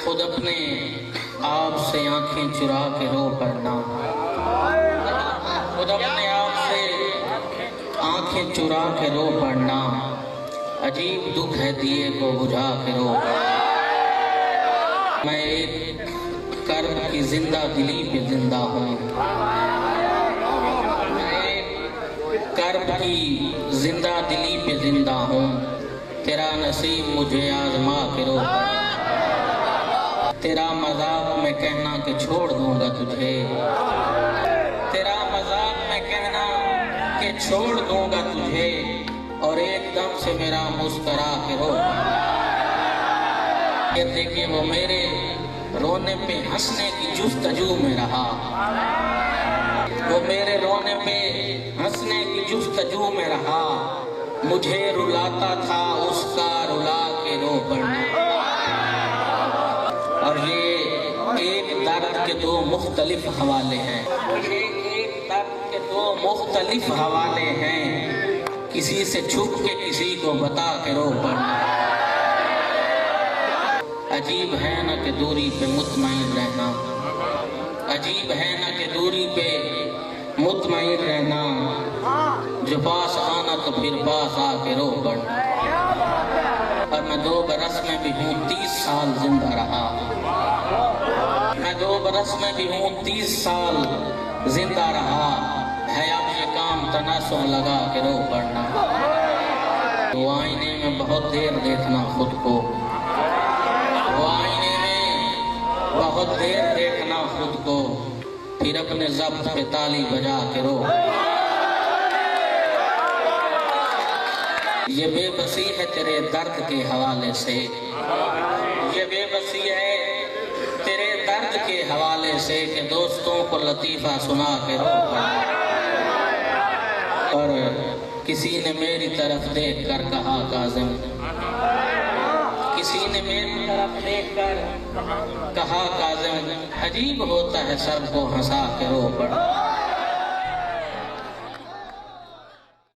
खुद अपने आप से आंखें चुरा के रो पड़ना, खुद अपने आप से आंखें चुरा के रो पड़ना, अजीब दुख है दिए को बुझा के रो पड़ना। मैं एक कर्म की जिंदा दिली पे जिंदा हूँ, कर्म की जिंदा दिली पे जिंदा हूँ, तेरा नसीब मुझे आजमा के रो पड़ना। तेरा मजाक में कहना कि छोड़ दूंगा तुझे, तेरा मजाक में कहना कि छोड़ दूंगा तुझे, और एकदम से मेरा मुस्करा के रो पड़ना। कहते कि वो मेरे रोने पे हंसने की जुस्तजू में रहा, वो मेरे रोने पे हंसने की जुस्तजू में रहा, मुझे रुलाता था उसका रुला के रो पड़ना। और ये एक दर्द के दो मुख्तलिफ हवाले हैं, एक दर्द के दो मुख्तलिफ हवाले हैं, किसी से छुप के किसी को बता के रो पड़ना। अजीब है न कि दूरी पे मुतमईन रहना, अजीब है न कि दूरी पे मुतमईन रहना, जो पास आना तो फिर पास आके रो पड़ना। और मैं 2 बरस में भी हूँ 30 साल जिंदा रहा, मैं 2 बरस में भी हूँ 30 साल जिंदा रहा, है अब ये काम तनासुर लगा के रो पड़ना। तो आईने में बहुत देर देखना खुद को, वो आईने में बहुत देर देखना खुद को, फिर अपने ज़ब्त पे ताली बजा के रो। ये बेबसी है तेरे दर्द के हवाले से, ये बेबसी है तेरे दर्द के हवाले से, कि दोस्तों को लतीफ़ा सुना के रो पड़ना। और किसी ने मेरी तरफ देख कर कहा काज़िम, किसी ने मेरी तरफ देख कर कहा काज़िम, अजीब होता है सबको हंसा के रो पड़ना।